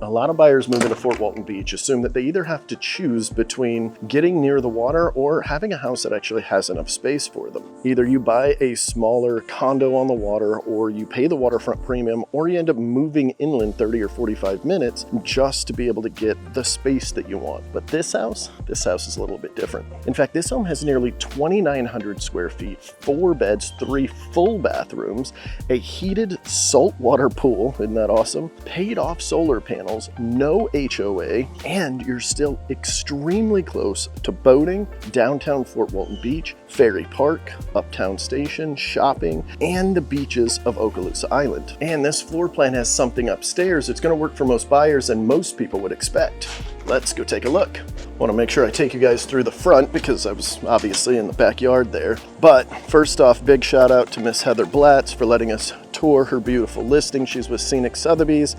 A lot of buyers moving to Fort Walton Beach assume that they either have to choose between getting near the water or having a house that actually has enough space for them. Either you buy a smaller condo on the water, or you pay the waterfront premium, or you end up moving inland 30 or 45 minutes just to be able to get the space that you want. But this house is a little bit different. In fact, this home has nearly 2,900 square feet, 4 beds, 3 full bathrooms, a heated saltwater pool, isn't that awesome? Paid off solar panels, no HOA, and you're still extremely close to boating, downtown Fort Walton Beach, Ferry Park, Uptown Station, shopping, and the beaches of Okaloosa Island. And this floor plan has something upstairs that's going to work for most buyers and most people would expect. Let's go take a look. Want to make sure I take you guys through the front because I was obviously in the backyard there. But first off, big shout out to Miss Heather Blatz for letting us tour her beautiful listing. She's with Scenic Sotheby's,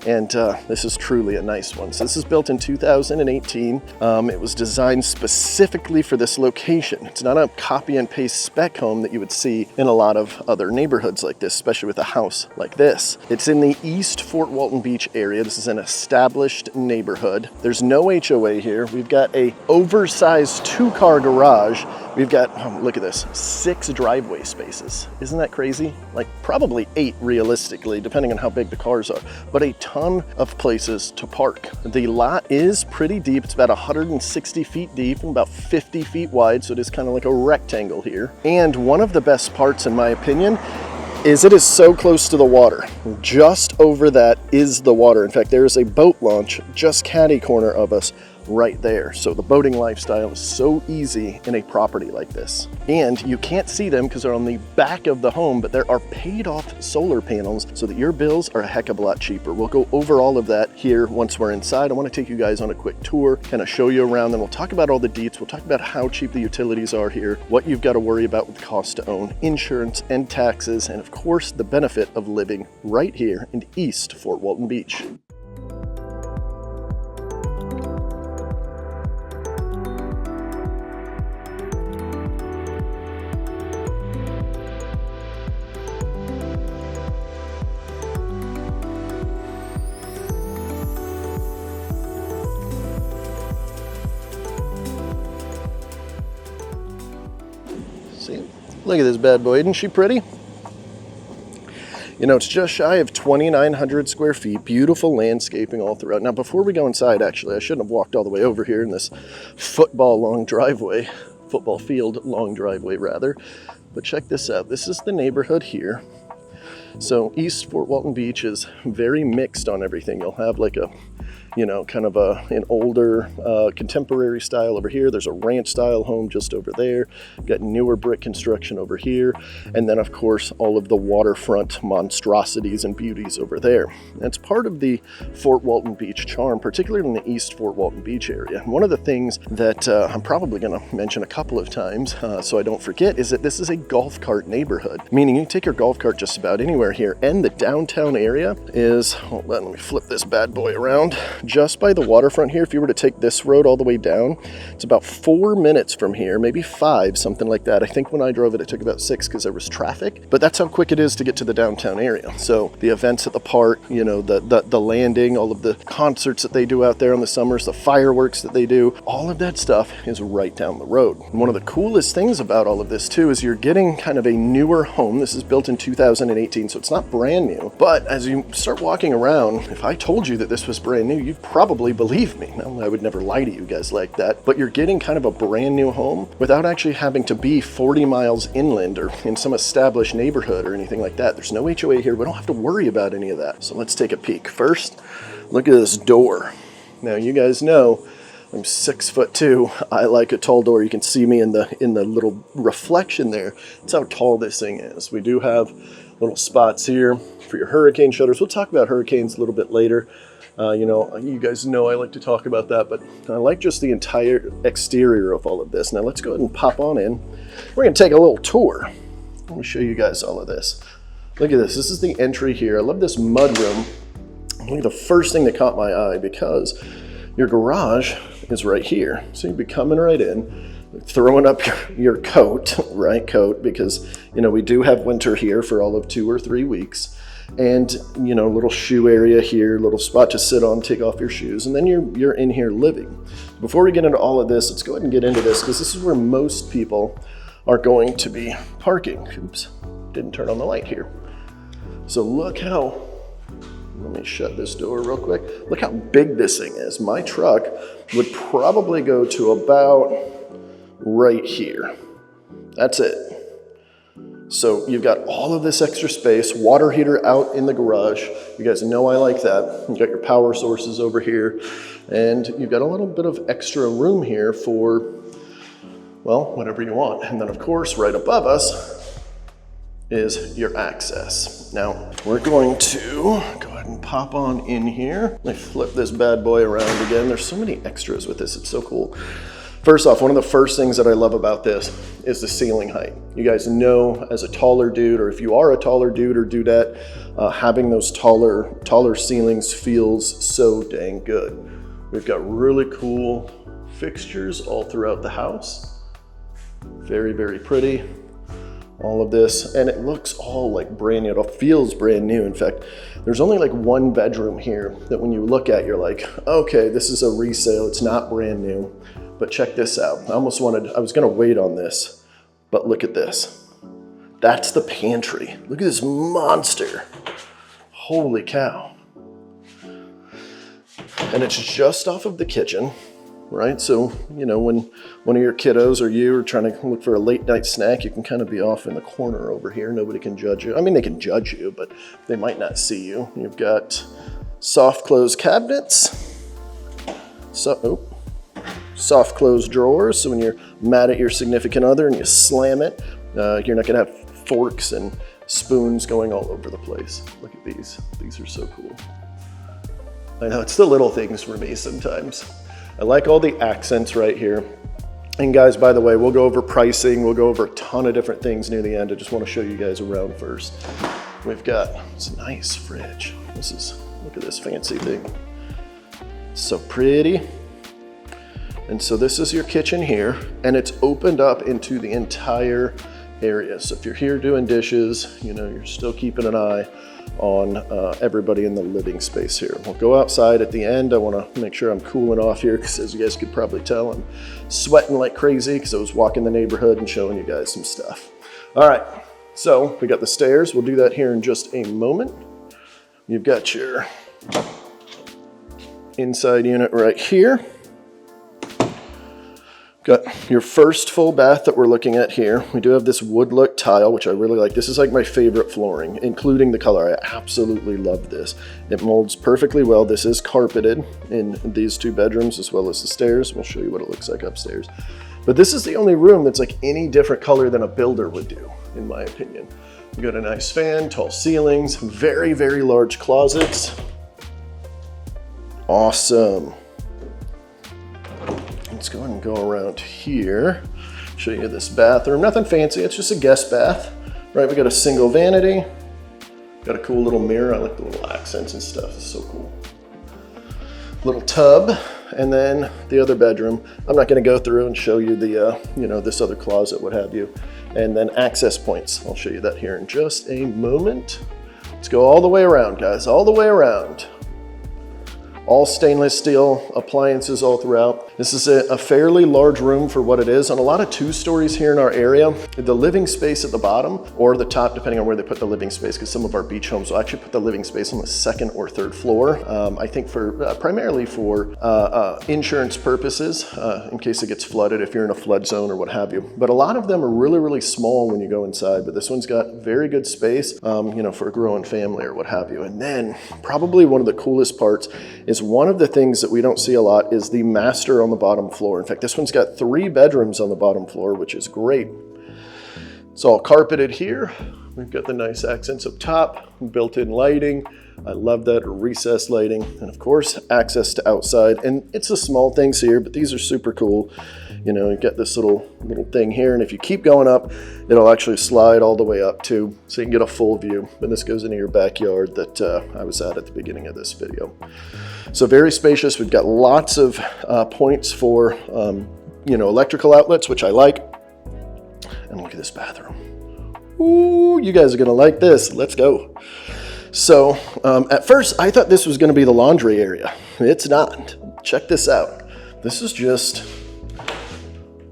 and this is truly a nice one. So this is built in 2018. It was designed specifically for this location. It's not a copy and paste spec home that you would see in a lot of other neighborhoods like this, especially with a house like this. It's in the East Fort Walton Beach area. This is an established neighborhood. There's no HOA here. We've got a oversized 2-car garage. We've got, oh, look at this, 6 driveway spaces. Isn't that crazy? Like probably 8 realistically, depending on how big the cars are, but a ton of places to park. The lot is pretty deep. It's about 160 feet deep and about 50 feet wide, so it is kind of like a rectangle here. And one of the best parts, in my opinion, is it is so close to the water. Just over that is the water. In fact, there is a boat launch just catty corner of us right there. So the boating lifestyle is so easy in a property like this. And you can't see them because they're on the back of the home, but there are paid off solar panels so that your bills are a heck of a lot cheaper. We'll go over all of that here once we're inside. I want to take you guys on a quick tour, kind of show you around, then we'll talk about all the deets. We'll talk about how cheap the utilities are here, what you've got to worry about with cost to own, insurance and taxes, and of course the benefit of living right here in East Fort Walton Beach. See, look at this bad boy. Isn't she pretty? You know, it's just shy of 2,900 square feet, beautiful landscaping all throughout. Now, before we go inside, actually, I shouldn't have walked all the way over here in this football field long driveway rather. But check this out. This is the neighborhood here. So East Fort Walton Beach is very mixed on everything. You'll have like a, you know, kind of an older contemporary style over here. There's a ranch style home just over there. Got newer brick construction over here. And then of course, all of the waterfront monstrosities and beauties over there. That's part of the Fort Walton Beach charm, particularly in the East Fort Walton Beach area. And one of the things that I'm probably gonna mention a couple of times so I don't forget is that this is a golf cart neighborhood, meaning you can take your golf cart just about anywhere here. And the downtown area is, hold on, let me flip this bad boy around. Just by the waterfront here, if you were to take this road all the way down, it's about 4 minutes from here, maybe 5, something like that. I think when I drove it, it took about 6 because there was traffic, but that's how quick it is to get to the downtown area. So the events at the park, you know, the landing, all of the concerts that they do out there in the summers, the fireworks that they do, all of that stuff is right down the road. And one of the coolest things about all of this too is you're getting kind of a newer home. This is built in 2018, so it's not brand new, but as you start walking around, if I told you that this was brand new, you'd probably believe me. Now, I would never lie to you guys like that, but you're getting kind of a brand new home without actually having to be 40 miles inland or in some established neighborhood or anything like that. There's no HOA here. We don't have to worry about any of that. So let's take a peek. First, look at this door. Now, you guys know I'm 6'2". I like a tall door. You can see me in the little reflection there. That's how tall this thing is. We do have little spots here for your hurricane shutters. We'll talk about hurricanes a little bit later. You know, you guys know I like to talk about that, but I like just the entire exterior of all of this. Now let's go ahead and pop on in. We're going to take a little tour. Let me show you guys all of this. Look at this. This is the entry here. I love this mud room. Look at the first thing that caught my eye, because your garage is right here. So you'd be coming right in, throwing up your coat, right? Coat, because, you know, we do have winter here for all of 2 or 3 weeks. and you know, little shoe area here, little spot to sit on, take off your shoes, and then you're in here living. Before we get into all of this, let's go ahead and get into this, because this is where most people are going to be parking. Oops, didn't turn on the light here. So look how, let me shut this door real quick. Look how big this thing is. My truck would probably go to about right here. That's it. So you've got all of this extra space, water heater out in the garage. You guys know I like that. You've got your power sources over here, and you've got a little bit of extra room here for, well, whatever you want. And then of course, right above us is your access. Now, we're going to go ahead and pop on in here. Let me flip this bad boy around again. There's so many extras with this, it's so cool. First off, one of the first things that I love about this is the ceiling height. You guys know, as a taller dude, or if you are a taller dude or dudette, having those taller ceilings feels so dang good. We've got really cool fixtures all throughout the house. Very, very pretty. All of this, and it looks all like brand new. It feels brand new. In fact, there's only like one bedroom here that when you look at, you're like, okay, this is a resale. It's not brand new. But check this out. I was gonna wait on this, but look at this. That's the pantry. Look at this monster. Holy cow. And it's just off of the kitchen, right? So, you know, when one of your kiddos or you are trying to look for a late night snack, you can kind of be off in the corner over here. Nobody can judge you. I mean, they can judge you, but they might not see you. You've got soft close cabinets. Soft close drawers, so when you're mad at your significant other and you slam it, you're not gonna have forks and spoons going all over the place. Look at these. These are so cool. I know, it's the little things for me sometimes. I like all the accents right here. And guys, by the way, we'll go over pricing, we'll go over a ton of different things near the end. I just want to show you guys around first. We've got this nice fridge. Look at this fancy thing. So pretty. And so this is your kitchen here, and it's opened up into the entire area. So if you're here doing dishes, you know, you're still keeping an eye on everybody in the living space here. We'll go outside at the end. I want to make sure I'm cooling off here, because as you guys could probably tell, I'm sweating like crazy because I was walking the neighborhood and showing you guys some stuff. All right, so we got the stairs. We'll do that here in just a moment. You've got your inside unit right here. Got your first full bath that we're looking at here. We do have this wood look tile, which I really like. This is like my favorite flooring, including the color. I absolutely love this. It molds perfectly well. This is carpeted in these two bedrooms as well as the stairs. We'll show you what it looks like upstairs. But this is the only room that's like any different color than a builder would do, in my opinion. We got a nice fan, tall ceilings, very, very large closets. Awesome. Let's go ahead and go around here, show you this bathroom. Nothing fancy, it's just a guest bath, right? We got a single vanity, got a cool little mirror. I like the little accents and stuff, it's so cool. Little tub, and then the other bedroom. I'm not gonna go through and show you the, you know, this other closet, what have you. And then access points. I'll show you that here in just a moment. Let's go all the way around, guys, all the way around. All stainless steel appliances all throughout. This is a fairly large room for what it is. And a lot of 2 stories here in our area. The living space at the bottom or the top, depending on where they put the living space, because some of our beach homes will actually put the living space on the 2nd or 3rd floor. I think for primarily for insurance purposes, in case it gets flooded, if you're in a flood zone or what have you. But a lot of them are really, really small when you go inside, but this one's got very good space, you know, for a growing family or what have you. And then probably one of the coolest parts is one of the things that we don't see a lot is the master on the bottom floor. In fact, this one's got 3 bedrooms on the bottom floor, which is great. It's all carpeted here. We've got the nice accents up top, built-in lighting. I love that, recessed lighting, and of course, access to outside. And it's the small things here, but these are super cool. You know, you get this little thing here, and if you keep going up, it'll actually slide all the way up too, so you can get a full view. And this goes into your backyard that I was at the beginning of this video. So very spacious. We've got lots of points for, you know, electrical outlets, which I like. And look at this bathroom. Ooh, you guys are gonna like this. Let's go. So at first I thought this was going to be the laundry area. It's not. Check this out. This is just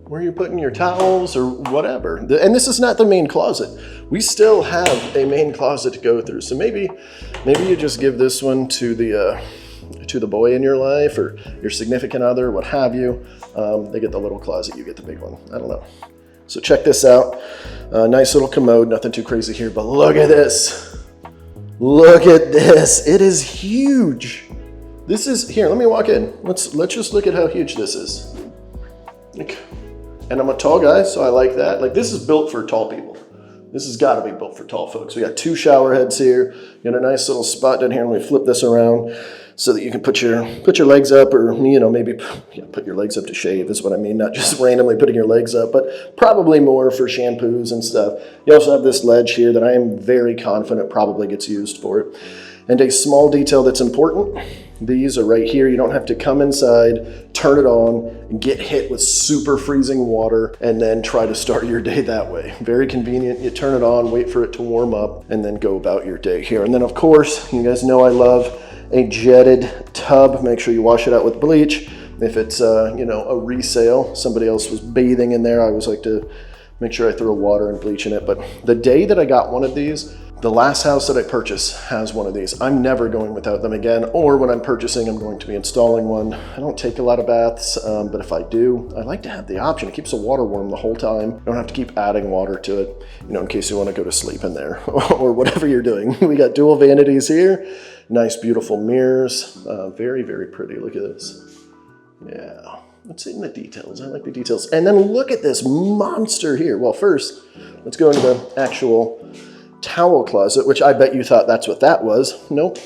where you're putting your towels or whatever. And this is not the main closet. We still have a main closet to go through. So maybe you just give this one to the boy in your life or your significant other, what have you. They get the little closet, you get the big one. I don't know. So check this out. Nice little commode, nothing too crazy here, but look at this. Look at this. It is huge. This is, here, let me walk in. Let's just look at how huge this is. And I'm a tall guy, so I like that. Like, this is built for tall people. This has got to be built for tall folks. We got 2 shower heads here. You got a nice little spot down here. Let me flip this around so that you can put your legs up, or, you know, maybe put your legs up to shave is what I mean. Not just randomly putting your legs up, but probably more for shampoos and stuff. You also have this ledge here that I am very confident probably gets used for it. And a small detail that's important, these are right here. You don't have to come inside, turn it on, and get hit with super freezing water and then try to start your day that way. Very convenient. You turn it on, wait for it to warm up, and then go about your day here. And then, of course, you guys know I love a jetted tub. Make sure you wash it out with bleach. If it's you know, a resale, somebody else was bathing in there, I always like to make sure I throw water and bleach in it. But the day that I got one of these, the last house that I purchased has one of these. I'm never going without them again, or when I'm purchasing, I'm going to be installing one. I don't take a lot of baths, but if I do, I like to have the option. It keeps the water warm the whole time. You don't have to keep adding water to it, you know, in case you want to go to sleep in there or whatever you're doing. We got dual vanities here. Nice, beautiful mirrors. Very, very pretty. Look at this. Yeah. Let's see in the details. I like the details. And then look at this monster here. Well, first, let's go into the actual towel closet, which I bet you thought that's what that was. Nope.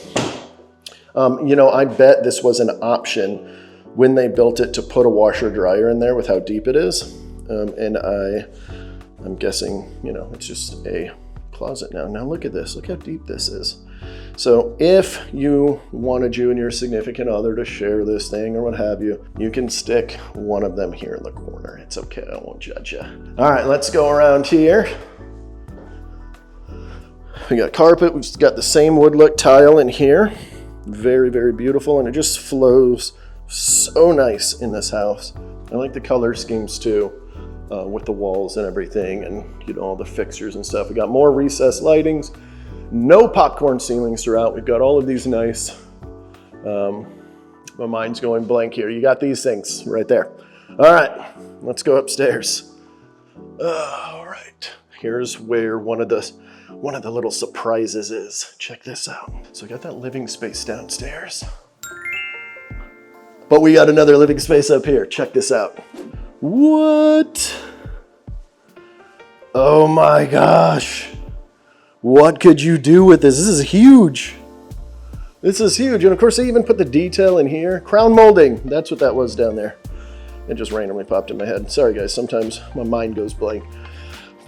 You know, I bet this was an option when they built it to put a washer dryer in there with how deep it is. And I'm guessing, you know, it's just a closet now. Now look at this. Look how deep this is. So if you wanted you and your significant other to share this thing or what have you, you can stick one of them here in the corner. It's okay. I won't judge you. All right, let's go around here. We got carpet. We've got the same wood look tile in here. Very, very beautiful. And it just flows so nice in this house. I like the color schemes too, with the walls and everything, and, you know, all the fixtures and stuff. We got more recessed lightings. No popcorn ceilings throughout. We've got all of these nice, my mind's going blank here. You got these things right there. All right, let's go upstairs. All right, here's where one of the little surprises is. Check this out. So we got that living space downstairs, but we got another living space up here. Check this out. What? Oh my gosh. What could you do with this? This is huge. This is huge. And of course, they even put the detail in here. Crown molding. That's what that was down there. It just randomly popped in my head. Sorry, guys. Sometimes my mind goes blank.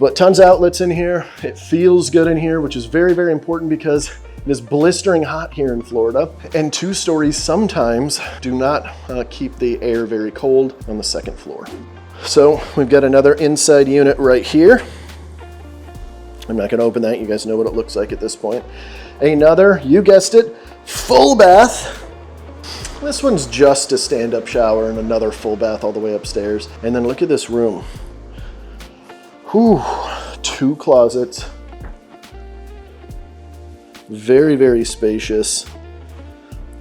But tons of outlets in here. It feels good in here, which is very, very important because it is blistering hot here in Florida. And 2 stories sometimes do not keep the air very cold on the 2nd floor. So we've got another inside unit right here. I'm not going to open that. You guys know what it looks like at this point. Another, you guessed it, full bath. This one's just a stand-up shower and another full bath all the way upstairs. And then look at this room. Whew, 2 closets. Very, very spacious.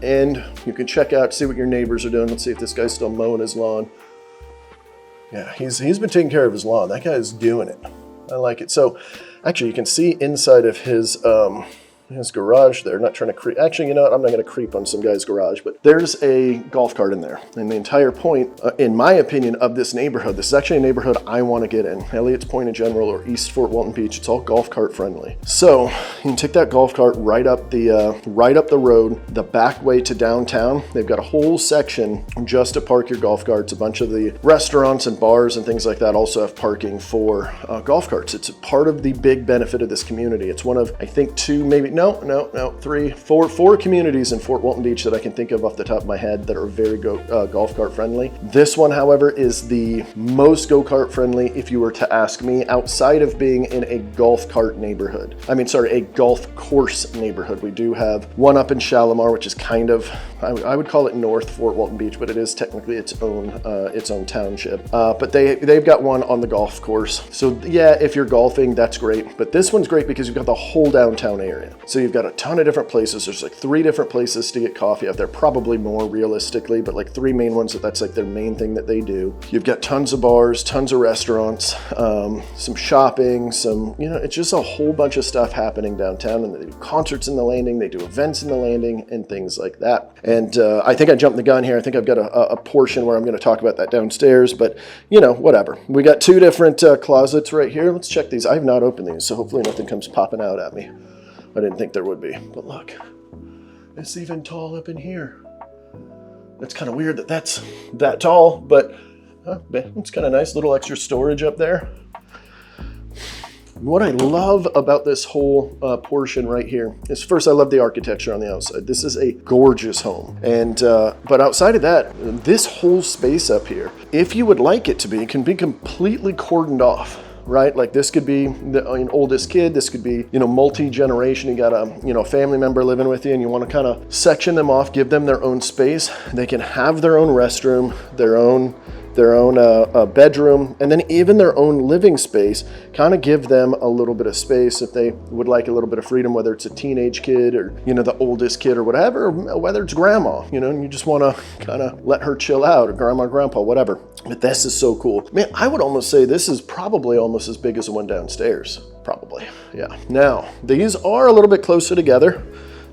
And you can check out, see what your neighbors are doing. Let's see if this guy's still mowing his lawn. Yeah, he's been taking care of his lawn. That guy's doing it. I like it. So actually, you can see inside of his garage there. Not trying to creep. Actually, you know what? I'm not going to creep on some guy's garage, but there's a golf cart in there. And the entire point, in my opinion, of this neighborhood, this is actually a neighborhood I want to get in. Elliott's Point in general, or East Fort Walton Beach. It's all golf cart friendly. So you can take that golf cart right up the road, the back way to downtown. They've got a whole section just to park your golf carts. A bunch of the restaurants and bars and things like that also have parking for golf carts. It's a part of the big benefit of this community. It's one of, I think, 2, maybe, no, four communities in Fort Walton Beach that I can think of off the top of my head that are very golf cart friendly. This one, however, is the most go-kart friendly if you were to ask me, outside of being in a golf cart neighborhood. A golf course neighborhood. We do have one up in Shalimar, which is kind of, I would call it North Fort Walton Beach, but it is technically its own township. But they've got one on the golf course. So yeah, if you're golfing, that's great. But this one's great because you've got the whole downtown area. So you've got a ton of different places. There's like 3 different places to get coffee out there, probably more realistically, but like 3 main ones that's like their main thing that they do. You've got tons of bars, tons of restaurants, some shopping, it's just a whole bunch of stuff happening downtown, and they do concerts in the landing, they do events in the landing and things like that. And I think I jumped the gun here. I think I've got a portion where I'm going to talk about that downstairs, but whatever. We got 2 different closets right here. Let's check these. I have not opened these, so hopefully nothing comes popping out at me. I didn't think there would be, but look, it's even tall up in here. It's kind of weird that that's that tall, but it's kind of nice. Little extra storage up there. What I love about this whole portion right here is, first, I love the architecture on the outside. This is a gorgeous home. And but outside of that, this whole space up here, if you would like it to be, can be completely cordoned off. Right? Like this could be the oldest kid. This could be, multi-generation. You got a family member living with you and you want to kind of section them off, give them their own space. They can have their own restroom, their own bedroom, and then even their own living space. Kind of give them a little bit of space if they would like a little bit of freedom, whether it's a teenage kid or, the oldest kid or whatever, whether it's grandma, and you just want to kind of let her chill out, or grandma, grandpa, whatever. But this is so cool. Man, I would almost say this is probably almost as big as the one downstairs. Probably, yeah. Now, these are a little bit closer together.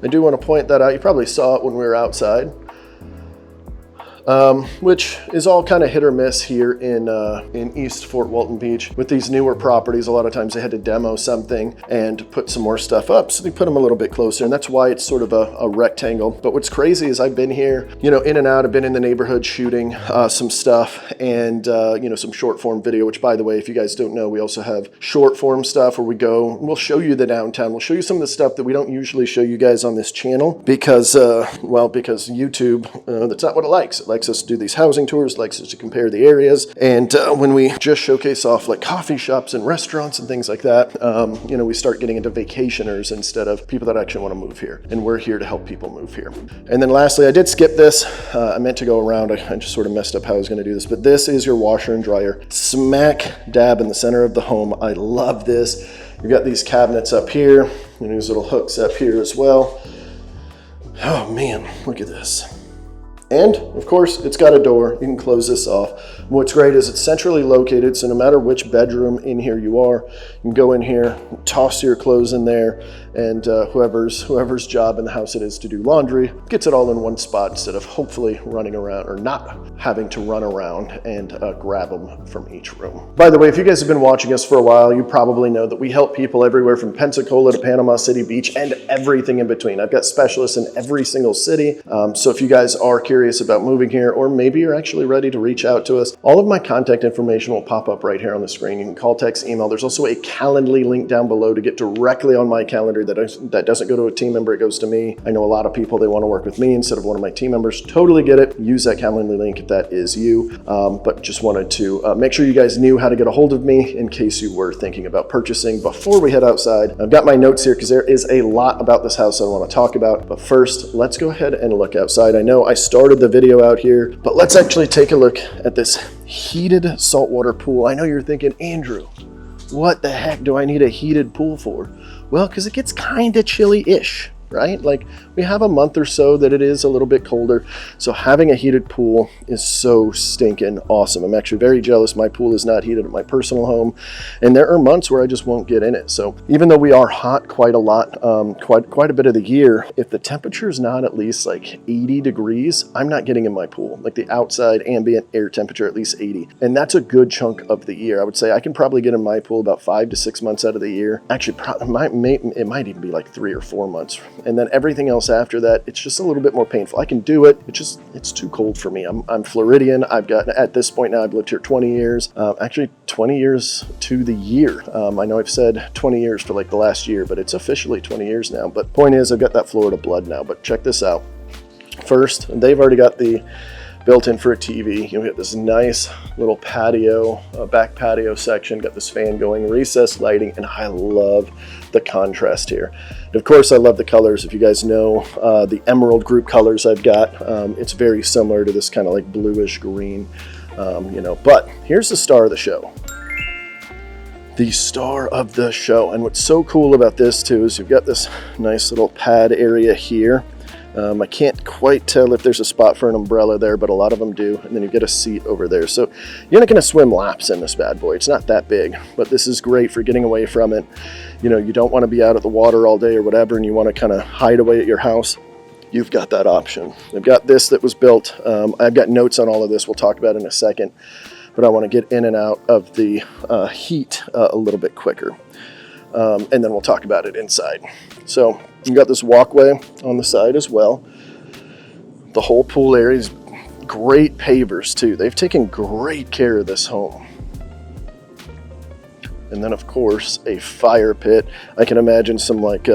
I do want to point that out. You probably saw it when we were outside. Which is all kind of hit or miss here in East Fort Walton Beach. With these newer properties, a lot of times they had to demo something and put some more stuff up, so they put them a little bit closer, and that's why it's sort of a rectangle. But what's crazy is I've been here, in and out. I've been in the neighborhood shooting some stuff and, some short form video, which, by the way, if you guys don't know, we also have short form stuff where we'll show you the downtown. We'll show you some of the stuff that we don't usually show you guys on this channel because YouTube, that's not what it likes. It likes us to do these housing tours, likes us to compare the areas. And when we just showcase off like coffee shops and restaurants and things like that, we start getting into vacationers instead of people that actually want to move here. And we're here to help people move here. And then lastly, I did skip this. I meant to go around. I just sort of messed up how I was going to do this. But this is your washer and dryer, smack dab in the center of the home. I love this. You've got these cabinets up here and these little hooks up here as well. Oh man, look at this. And, of course, it's got a door. You can close this off. What's great is it's centrally located, so no matter which bedroom in here you are, you can go in here, toss your clothes in there, and whoever's job in the house it is to do laundry gets it all in one spot instead of hopefully running around or not having to run around and grab them from each room. By the way, if you guys have been watching us for a while, you probably know that we help people everywhere from Pensacola to Panama City Beach and everything in between. I've got specialists in every single city. So if you guys are curious about moving here, or maybe you're actually ready to reach out to us, all of my contact information will pop up right here on the screen. You can call, text, email. There's also a Calendly link down below to get directly on my calendar that doesn't go to a team member, it goes to me. I know a lot of people, they want to work with me instead of one of my team members. Totally get it. Use that Calendly link if that is you. But just wanted to make sure you guys knew how to get a hold of me in case you were thinking about purchasing. Before we head outside, I've got my notes here because there is a lot about this house I want to talk about. But first, let's go ahead and look outside. I know I started the video out here, but let's actually take a look at this heated saltwater pool. I know you're thinking, Andrew, what the heck do I need a heated pool for? Well, because it gets kind of chilly-ish, right? Like we have a month or so that it is a little bit colder. So having a heated pool is so stinking awesome. I'm actually very jealous. My pool is not heated at my personal home. And there are months where I just won't get in it. So even though we are hot quite a lot, quite a bit of the year, if the temperature is not at least like 80 degrees, I'm not getting in my pool. Like the outside ambient air temperature, at least 80. And that's a good chunk of the year. I would say I can probably get in my pool about 5 to 6 months out of the year. Actually, it might even be like 3 or 4 months And then everything else after that, it's just a little bit more painful. I can do it. It's too cold for me. I'm Floridian. At this point now, I've lived here 20 years. Actually 20 years to the year. I know I've said 20 years for like the last year, but it's officially 20 years now. But point is, I've got that Florida blood now. But check this out. First, they've already got the built-in for a TV. You get this nice little patio, back patio section, got this fan going, recessed lighting, and I love the contrast here. And of course, I love the colors. If you guys know the emerald group colors I've got, it's very similar to this kind of like bluish green, but here's the star of the show. The star of the show. And what's so cool about this too is you've got this nice little pad area here. I can't quite tell if there's a spot for an umbrella there, but a lot of them do. And then you get a seat over there. So you're not going to swim laps in this bad boy. It's not that big, but this is great for getting away from it. You don't want to be out at the water all day or whatever, and you want to kind of hide away at your house. You've got that option. I've got this that was built. I've got notes on all of this we'll talk about in a second, but I want to get in and out of the heat a little bit quicker. And then we'll talk about it inside. So you got this walkway on the side as well. The whole pool area is great pavers too. They've taken great care of this home. And then of course a fire pit. I can imagine some like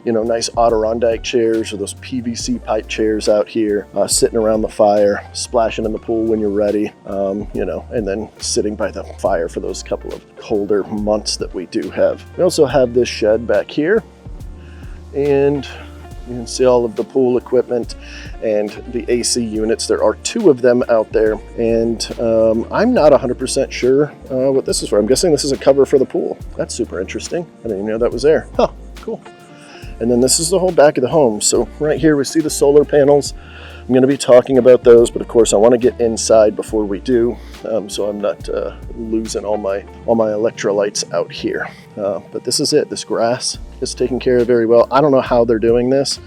nice Adirondack chairs or those PVC pipe chairs out here, sitting around the fire, splashing in the pool when you're ready, and then sitting by the fire for those couple of colder months that we do have. We also have this shed back here, and you can see all of the pool equipment and the AC units. There are 2 of them out there, and I'm not 100% sure what this is for. I'm guessing this is a cover for the pool. That's super interesting. I didn't even know that was there. Huh, cool. And then this is the whole back of the home. So right here we see the solar panels. I'm going to be talking about those, but of course I want to get inside before we do, so I'm not losing all my electrolytes out here. But this is it. This grass is taken care of very well. I don't know how they're doing this.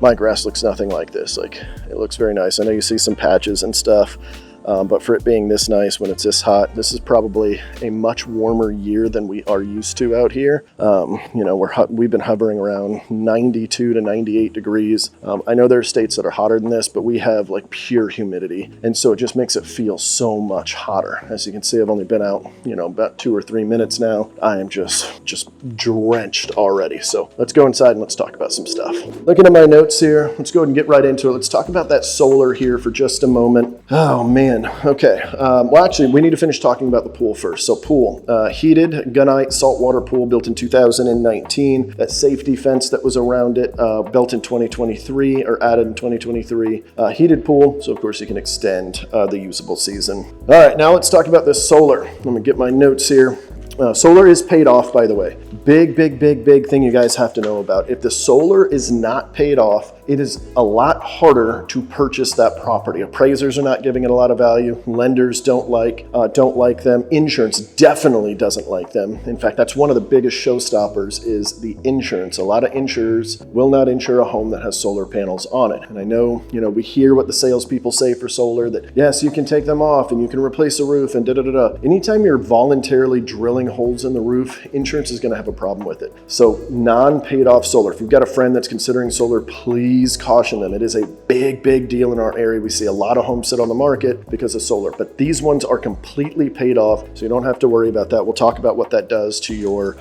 My grass looks nothing like this. Like, it looks very nice. I know you see some patches and stuff. But for it being this nice when it's this hot, this is probably a much warmer year than we are used to out here. We've been hovering around 92 to 98 degrees. I know there are states that are hotter than this, but we have like pure humidity. And so it just makes it feel so much hotter. As you can see, I've only been out, about 2 or 3 minutes now. I am just drenched already. So let's go inside and let's talk about some stuff. Looking at my notes here, let's go ahead and get right into it. Let's talk about that solar here for just a moment. Oh man. Okay. Well, actually, we need to finish talking about the pool first. So pool, heated gunite saltwater pool built in 2019. That safety fence that was around it, built in 2023 or added in 2023. Heated pool, so of course you can extend the usable season. All right, now let's talk about this solar. Let me get my notes here. Solar is paid off, by the way. Big thing you guys have to know about. If the solar is not paid off, it is a lot harder to purchase that property. Appraisers are not giving it a lot of value. Lenders don't like them. Insurance definitely doesn't like them. In fact, that's one of the biggest showstoppers is the insurance. A lot of insurers will not insure a home that has solar panels on it. And I know, we hear what the salespeople say for solar, that yes, you can take them off and you can replace the roof and da-da-da-da. Anytime you're voluntarily drilling holes in the roof, insurance is going to have a problem with it. So non-paid off solar. If you've got a friend that's considering solar, please caution them. It is a big deal in our area. We see a lot of homes sit on the market because of solar, but these ones are completely paid off, so you don't have to worry about that. We'll talk about what that does to your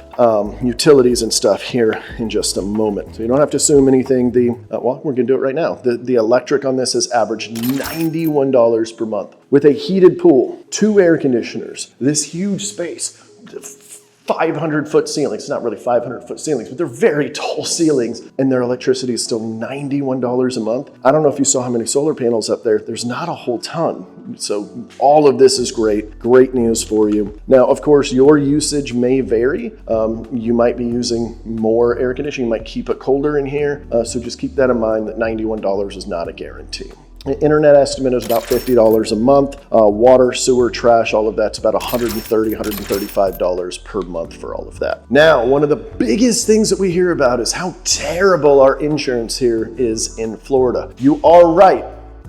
utilities and stuff here in just a moment. So you don't have to assume anything. We're going to do it right now. The electric on this has averaged $91 per month with a heated pool, 2 air conditioners, this huge space, 500-foot ceilings. It's not really 500-foot ceilings, but they're very tall ceilings, and their electricity is still $91 a month. I don't know if you saw how many solar panels up there. There's not a whole ton. So all of this is great news for you. Now, of course, your usage may vary. You might be using more air conditioning. You might keep it colder in here. So just keep that in mind, that $91 is not a guarantee. The internet estimate is about $50 a month. Water, sewer, trash, all of that's about $130, $135 per month for all of that. Now, one of the biggest things that we hear about is how terrible our insurance here is in Florida. You are right.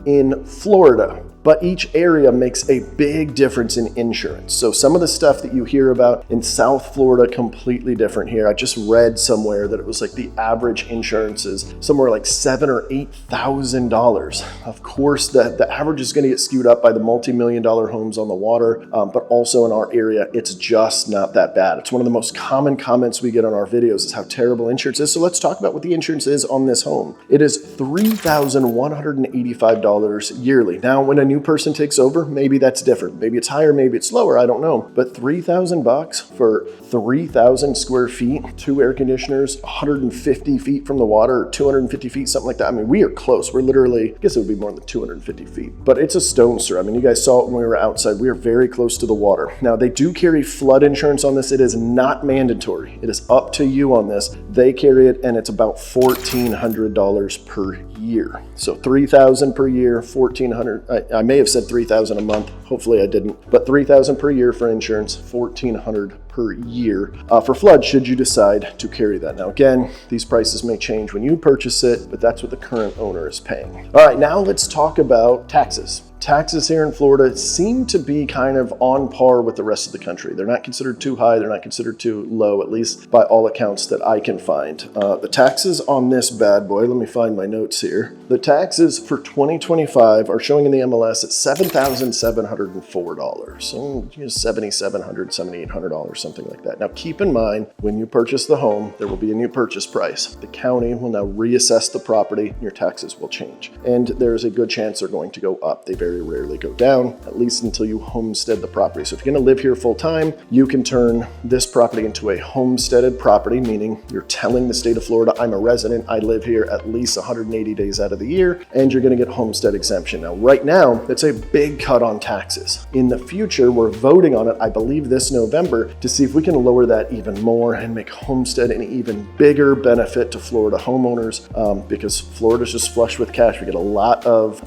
In Florida, but each area makes a big difference in insurance. So some of the stuff that you hear about in South Florida, completely different here. I just read somewhere that it was like the average insurance is somewhere like $7,000 or $8,000. Of course, the average is going to get skewed up by the multi-million-dollar homes on the water, but also in our area, it's just not that bad. It's one of the most common comments we get on our videos is how terrible insurance is. So let's talk about what the insurance is on this home. It is $3,185 yearly. Now, when a new person takes over, maybe that's different. Maybe it's higher, maybe it's lower, I don't know. But $3,000 for 3,000 square feet, 2 air conditioners, 150 feet from the water, 250 feet, something like that. I mean, we are close. We're literally, I guess it would be more than 250 feet, but it's a stone's throw. I mean, you guys saw it when we were outside. We are very close to the water. Now, they do carry flood insurance on this. It is not mandatory. It is up to you on this. They carry it, and it's about $1,400 per year. So $3,000 per year, $1,400. I may have said $3,000 a month. Hopefully I didn't, but $3,000 per year for insurance, $1,400 per year for flood should you decide to carry that. Now again, these prices may change when you purchase it, but that's what the current owner is paying. All right, now let's talk about taxes. Taxes here in Florida seem to be kind of on par with the rest of the country. They're not considered too high, they're not considered too low, at least by all accounts that I can find. The taxes on this bad boy, let me find my notes here. The taxes for 2025 are showing in the MLS at $7,704. So $7,700, $7,800, something like that. Now keep in mind, when you purchase the home, there will be a new purchase price. The county will now reassess the property, and your taxes will change. And there is a good chance they're going to go up. They very rarely go down, at least until you homestead the property. So if you're going to live here full time, you can turn this property into a homesteaded property, meaning you're telling the state of Florida, I'm a resident, I live here at least 180 days out of the year, and you're going to get homestead exemption. Now, right now, that's a big cut on taxes. In the future, we're voting on it, I believe this November, to see if we can lower that even more and make homestead an even bigger benefit to Florida homeowners, because Florida's just flush with cash. We get a lot of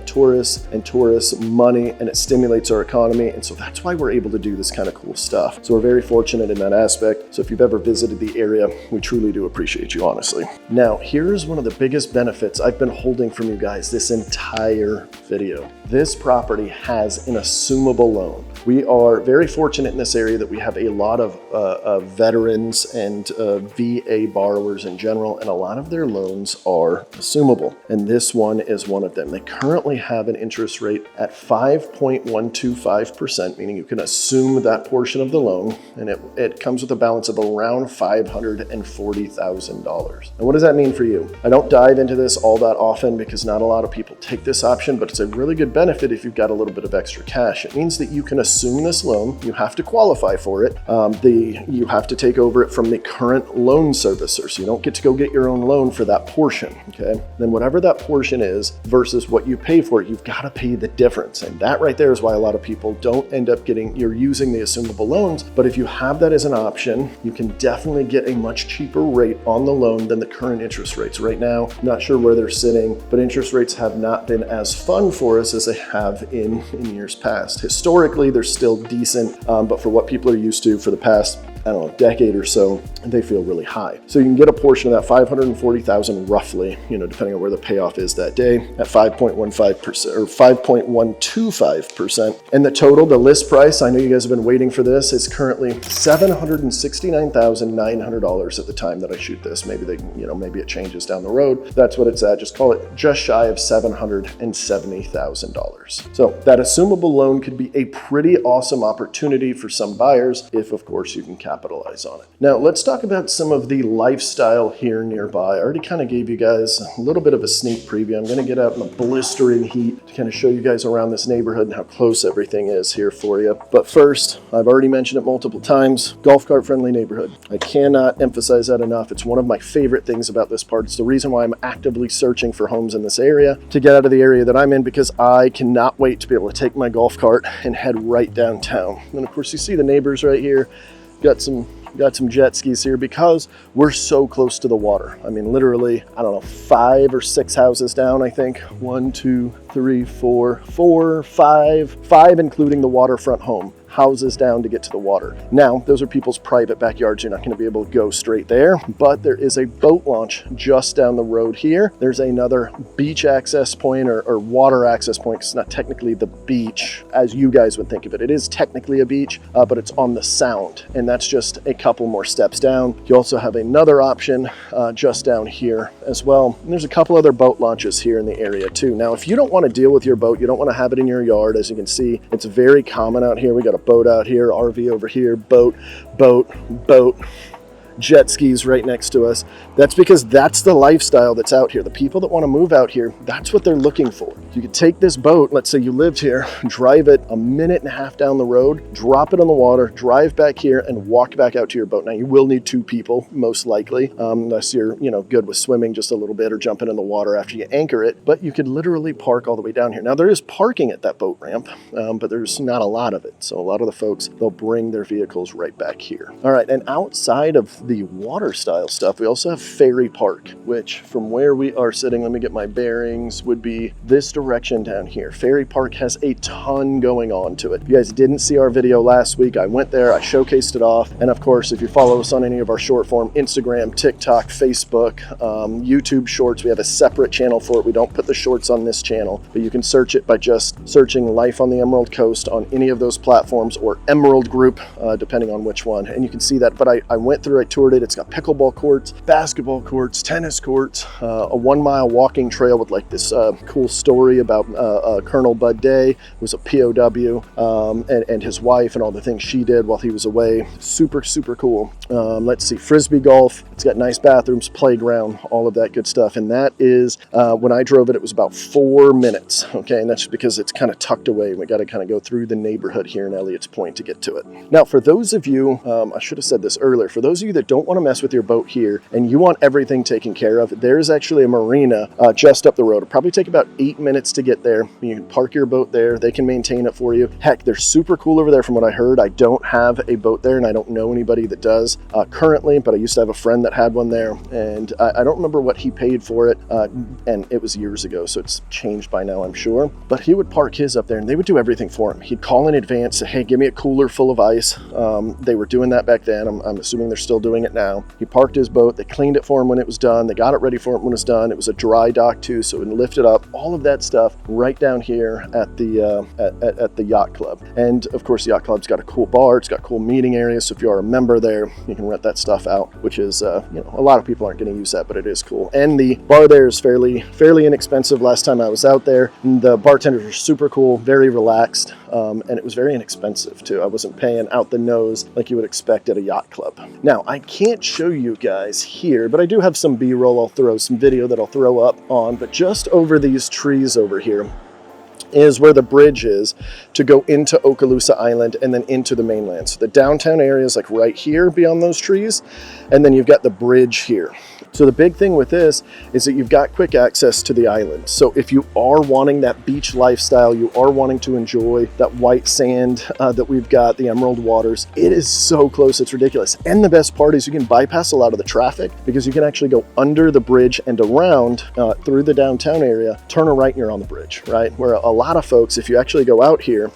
tourists and tourist money, and it stimulates our economy. And so that's why we're able to do this kind of cool stuff. So we're very fortunate in that aspect. So if you've ever visited the area, we truly do appreciate you, honestly. Now, here's one of the biggest benefits I've been holding from you guys this entire video. This property has an assumable loan. We are very fortunate in this area that we have a lot of veterans and VA borrowers in general, and a lot of their loans are assumable. And this one is one of them. They currently have an interest rate at 5.125%, meaning you can assume that portion of the loan, and it comes with a balance of around $540,000. And what does that mean for you? I don't dive into this all that often because not a lot of people take this option, but it's a really good benefit if you've got a little bit of extra cash. It means that you can assume this loan. You have to qualify for it. You have to take over it from the current loan servicer, so you don't get to go get your own loan for that portion, okay? Then whatever that portion is versus what you pay for it, you've got to pay the difference. And that right there is why a lot of people don't end up you're using the assumable loans. But if you have that as an option, you can definitely get a much cheaper rate on the loan than the current interest rates. Right now, not sure where they're sitting, but interest rates have not been as fun for us as they have in years past. Historically, they're still decent, but for what people are used to for the past, I don't know, decade or so, they feel really high. So you can get a portion of that $540,000 roughly, depending on where the payoff is that day, at 5.15% or 5.125%. And the total, the list price, I know you guys have been waiting for this, is currently $769,900 at the time that I shoot this. Maybe maybe it changes down the road. That's what it's at. Just call it just shy of $770,000. So that assumable loan could be a pretty awesome opportunity for some buyers if, of course, you can capitalize on it. Now, let's talk about some of the lifestyle here nearby. I already kind of gave you guys a little bit of a sneak preview. I'm going to get out in the blistering heat to kind of show you guys around this neighborhood and how close everything is here for you. But first, I've already mentioned it multiple times, golf cart friendly neighborhood. I cannot emphasize that enough. It's one of my favorite things about this part. It's the reason why I'm actively searching for homes in this area to get out of the area that I'm in, because I cannot wait to be able to take my golf cart and head right downtown. And of course, you see the neighbors right here. Got some jet skis here because we're so close to the water. I mean, literally, I don't know, 5 or 6 houses down, I think. 1, 2, 3, 4, 5 including the waterfront home. houses down to get to the water. Now, those are people's private backyards. You're not going to be able to go straight there, but there is a boat launch just down the road here. There's another beach access point or water access point. It's not technically the beach as you guys would think of it. It is technically a beach, but it's on the Sound, and that's just a couple more steps down. You also have another option just down here as well. And there's a couple other boat launches here in the area too. Now, if you don't want to deal with your boat, you don't want to have it in your yard, as you can see, it's very common out here. We got a boat out here, RV over here, boat, jet skis right next to us. That's because that's the lifestyle that's out here. The people that want to move out here, that's what they're looking for. You could take this boat, let's say you lived here, drive it a minute and a half down the road, drop it on the water, drive back here and walk back out to your boat. Now you will need 2 people, most likely, unless you're, good with swimming just a little bit or jumping in the water after you anchor it, but you could literally park all the way down here. Now there is parking at that boat ramp, but there's not a lot of it. So a lot of the folks, they'll bring their vehicles right back here. All right, and outside of the water style stuff, we also have Ferry Park, which from where we are sitting, let me get my bearings, would be this direction down here. Ferry Park has a ton going on to it. If you guys didn't see our video last week, I went there, I showcased it off, and of course, if you follow us on any of our short form, Instagram, TikTok, Facebook, YouTube Shorts, we have a separate channel for it. We don't put the shorts on this channel, but you can search it by just searching Life on the Emerald Coast on any of those platforms, or Emerald Group, depending on which one, and you can see that. But I went through, I toured it. It's got pickleball courts, basketball courts, tennis courts, a 1-mile walking trail with like this cool story about Colonel Bud Day, who was a POW, and his wife and all the things she did while he was away. Super, super cool. Let's see, frisbee golf. It's got nice bathrooms, playground, all of that good stuff. And that is, when I drove it, it was about 4 minutes. Okay, and that's just because it's kind of tucked away. We got to kind of go through the neighborhood here in Elliott's Point to get to it. Now, for those of you, I should have said this earlier, for those of you that don't want to mess with your boat here and you want everything taken care of, there's actually a marina just up the road. It'll probably take about 8 minutes to get there. You can park your boat there. They can maintain it for you. Heck, they're super cool over there from what I heard. I don't have a boat there and I don't know anybody that does currently, but I used to have a friend that had one there, and I don't remember what he paid for it, and it was years ago, so it's changed by now, I'm sure. But he would park his up there and they would do everything for him. He'd call in advance, say, hey, give me a cooler full of ice. They were doing that back then. I'm assuming they're still doing it now. He parked his boat. They cleaned it for him when it was done. They got it ready for him when it was done. It was a dry dock too, so it would lift it up. All of that stuff right down here at the yacht club. And of course, the yacht club's got a cool bar. It's got cool meeting areas. So if you are a member there, you can rent that stuff out, which is a lot of people aren't going to use that, but it is cool. And the bar there is fairly inexpensive. Last time I was out there, the bartenders were super cool, very relaxed, and it was very inexpensive too. I wasn't paying out the nose like you would expect at a yacht club. Now, I can't show you guys here, but I do have some B-roll. I'll throw some video that I'll throw up on, but just over these trees over here is where the bridge is to go into Okaloosa Island and then into the mainland. So the downtown area is like right here beyond those trees, and then you've got the bridge here. So the big thing with this is that you've got quick access to the island. So if you are wanting that beach lifestyle, you are wanting to enjoy that white sand that we've got, the emerald waters, it is so close, it's ridiculous. And the best part is you can bypass a lot of the traffic because you can actually go under the bridge and around through the downtown area, turn a right and you're on the bridge, right? Where a lot of folks, if you actually go out here,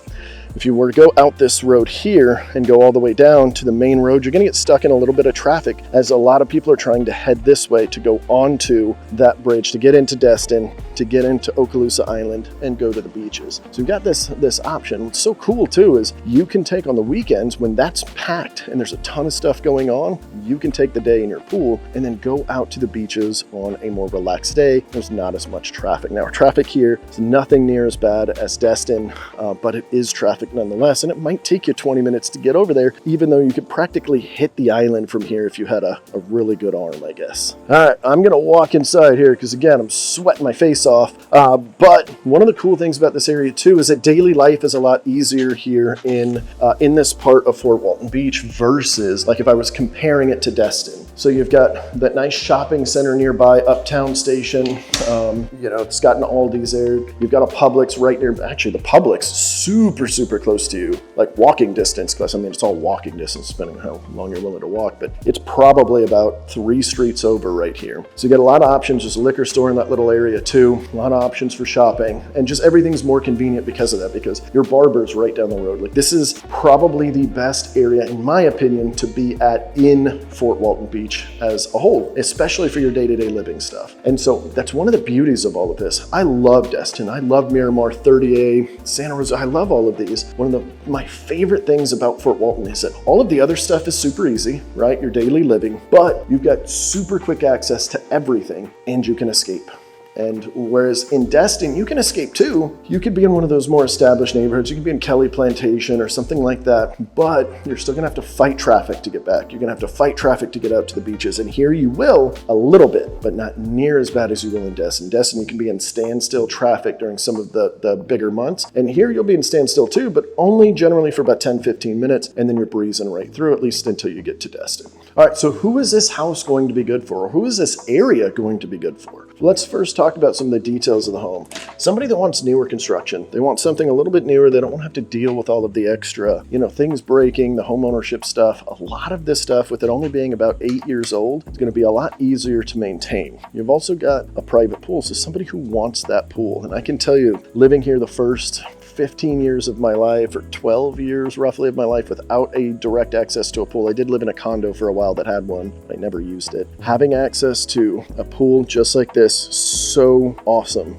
if you were to go out this road here and go all the way down to the main road, you're going to get stuck in a little bit of traffic as a lot of people are trying to head this way to go onto that bridge to get into Destin, to get into Okaloosa Island and go to the beaches. So you've got this option. What's so cool too is you can take on the weekends when that's packed and there's a ton of stuff going on, you can take the day in your pool and then go out to the beaches on a more relaxed day. There's not as much traffic. Now, traffic here is nothing near as bad as Destin, but it is traffic nonetheless, and it might take you 20 minutes to get over there, even though you could practically hit the island from here if you had a really good arm, I guess. All right, I'm gonna walk inside here because again, I'm sweating my face off, but one of the cool things about this area too is that daily life is a lot easier here in this part of Fort Walton Beach versus like if I was comparing it to Destin. So you've got that nice shopping center nearby, Uptown Station. It's got an Aldi's there. You've got a Publix right near. Actually, the Publix super super close to you, like walking distance, because I mean, it's all walking distance, depending on how long you're willing to walk, but it's probably about 3 streets over right here. So you get a lot of options. There's a liquor store in that little area too, a lot of options for shopping, and just everything's more convenient because of that, because your barber's right down the road. Like, this is probably the best area, in my opinion, to be at in Fort Walton Beach as a whole, especially for your day-to-day living stuff. And so that's one of the beauties of all of this. I love Destin. I love Miramar, 30A, Santa Rosa. I love all of these. One of my favorite things about Fort Walton is that all of the other stuff is super easy, right? Your daily living, but you've got super quick access to everything and you can escape. And whereas in Destin, you can escape too. You could be in one of those more established neighborhoods. You could be in Kelly Plantation or something like that, but you're still gonna have to fight traffic to get back. You're gonna have to fight traffic to get out to the beaches. And here you will a little bit, but not near as bad as you will in Destin. Destin, you can be in standstill traffic during some of the bigger months. And here you'll be in standstill too, but only generally for about 10, 15 minutes. And then you're breezing right through, at least until you get to Destin. All right, so who is this house going to be good for? Or who is this area going to be good for? Let's first talk about some of the details of the home. Somebody that wants newer construction. They want something a little bit newer. They don't want to have to deal with all of the extra, things breaking, the home ownership stuff. A lot of this stuff, with it only being about 8 years old, it's going to be a lot easier to maintain. You've also got a private pool, so somebody who wants that pool. And I can tell you, living here the first 15 years of my life, or 12 years roughly of my life, without a direct access to a pool. I did live in a condo for a while that had one. I never used it. Having access to a pool just like this, so awesome.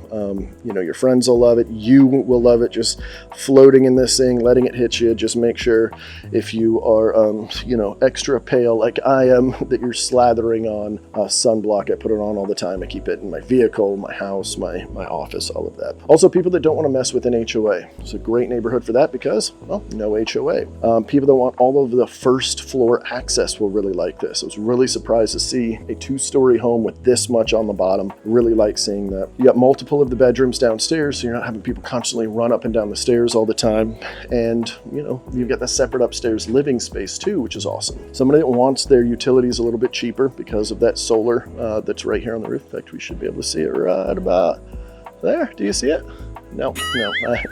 Your friends will love it. You will love it. Just floating in this thing, letting it hit you. Just make sure if you are, extra pale like I am, that you're slathering on sunblock. I put it on all the time. I keep it in my vehicle, my house, my office, all of that. Also, people that don't want to mess with an HOA. It's a great neighborhood for that because, well, no HOA. People that want all of the first floor access will really like this. I was really surprised to see a 2-story home with this much on the bottom. Really like seeing that. You got multiple of the bedrooms downstairs, so you're not having people constantly run up and down the stairs all the time. And, you've got the separate upstairs living space too, which is awesome. Somebody that wants their utilities a little bit cheaper because of that solar that's right here on the roof. In fact, we should be able to see it right about there. Do you see it? No,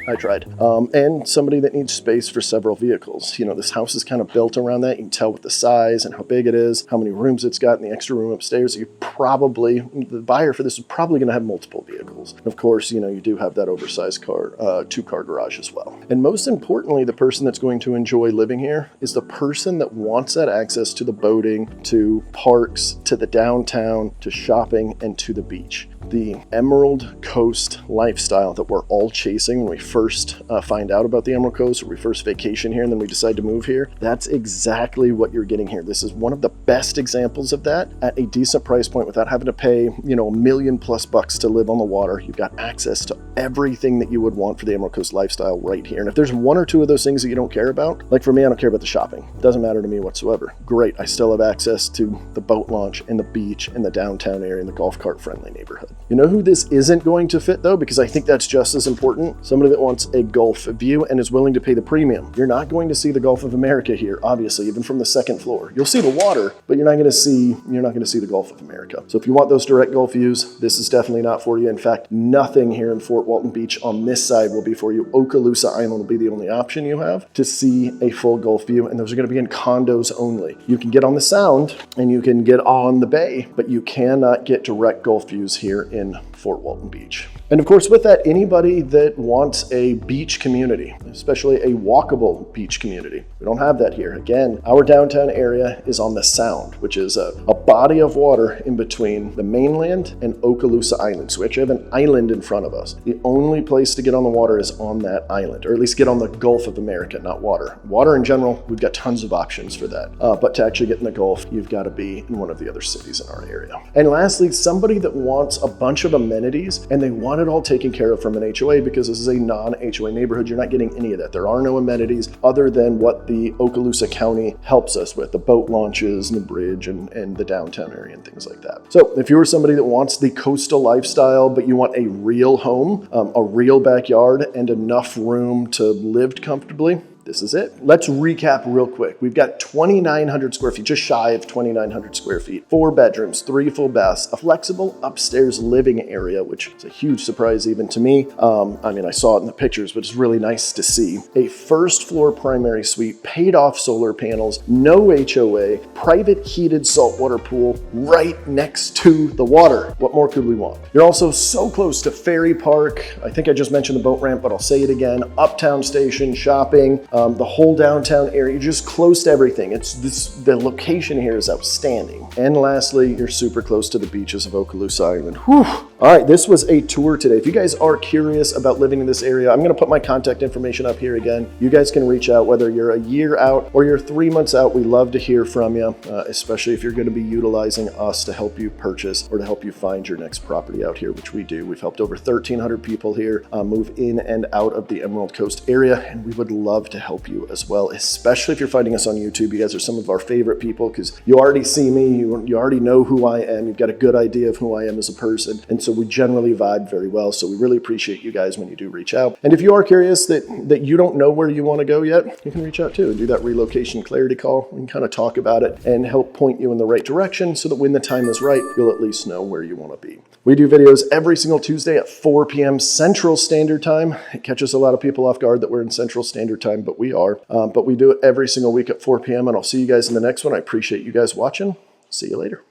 I tried. And somebody that needs space for several vehicles. This house is kind of built around that. You can tell with the size and how big it is, how many rooms it's got, and the extra room upstairs. The buyer for this is probably going to have multiple vehicles. Of course, you do have that oversized car, 2-car garage as well. And most importantly, the person that's going to enjoy living here is the person that wants that access to the boating, to parks, to the downtown, to shopping, and to the beach. The Emerald Coast lifestyle that we're all chasing when we first find out about the Emerald Coast, or we first vacation here and then we decide to move here, that's exactly what you're getting here. This is one of the best examples of that at a decent price point without having to pay, $1 million+ to live on the water. You've got access to everything that you would want for the Emerald Coast lifestyle right here. And if there's one or two of those things that you don't care about, like for me, I don't care about the shopping. It doesn't matter to me whatsoever. Great, I still have access to the boat launch and the beach and the downtown area and the golf cart friendly neighborhood. You know who this isn't going to fit though, because I think that's just as important? Somebody that wants a Gulf view and is willing to pay the premium. You're not going to see the Gulf of America here, obviously, even from the second floor. You'll see the water, but you're not going to see the Gulf of America. So if you want those direct Gulf views, this is definitely not for you. In fact, nothing here in Fort Walton Beach on this side will be for you. Okaloosa Island will be the only option you have to see a full Gulf view, and those are going to be in condos only. You can get on the Sound and you can get on the bay, but you cannot get direct Gulf views here in Fort Walton Beach. And of course, with that, anybody that wants a beach community, especially a walkable beach community, we don't have that here. Again, our downtown area is on the Sound, which is a body of water in between the mainland and Okaloosa Island. So we actually have an island in front of us. The only place to get on the water is on that island, or at least get on the Gulf of America, not water. Water in general, we've got tons of options for that. But to actually get in the Gulf, you've got to be in one of the other cities in our area. And lastly, somebody that wants a bunch of amenities and they want it all taken care of from an HOA, because this is a non-HOA neighborhood. You're not getting any of that. There are no amenities other than what the Okaloosa County helps us with, the boat launches and the bridge and the downtown area and things like that. So if you're somebody that wants the coastal lifestyle, but you want a real home, a real backyard, and enough room to live comfortably, this is it. Let's recap real quick. We've got 2,900 square feet, just shy of 2,900 square feet, 4 bedrooms, 3 full baths, a flexible upstairs living area, which is a huge surprise even to me. I mean, I saw it in the pictures, but it's really nice to see. A first floor primary suite, paid off solar panels, no HOA, private heated saltwater pool right next to the water. What more could we want? You're also so close to Ferry Park. I think I just mentioned the boat ramp, but I'll say it again. Uptown Station, shopping, the whole downtown area. You're just close to everything. The location here is outstanding. And lastly, you're super close to the beaches of Okaloosa Island. Whew. All right, this was a tour today. If you guys are curious about living in this area, I'm gonna put my contact information up here again. You guys can reach out whether you're a year out or you're 3 months out. We love to hear from you, especially if you're gonna be utilizing us to help you purchase or to help you find your next property out here, which we do. We've helped over 1,300 people here move in and out of the Emerald Coast area, and we would love to help you as well, especially if you're finding us on YouTube. You guys are some of our favorite people because you already see me, you already know who I am, you've got a good idea of who I am as a person, and so we generally vibe very well. So we really appreciate you guys when you do reach out. And if you are curious that you don't know where you want to go yet, you can reach out too and do that relocation clarity call. We can kind of talk about it and help point you in the right direction so that when the time is right, you'll at least know where you want to be. We do videos every single Tuesday at 4 p.m. Central Standard Time. It catches a lot of people off guard that we're in Central Standard Time, but we are. But we do it every single week at 4 p.m. and I'll see you guys in the next one. I appreciate you guys watching. See you later.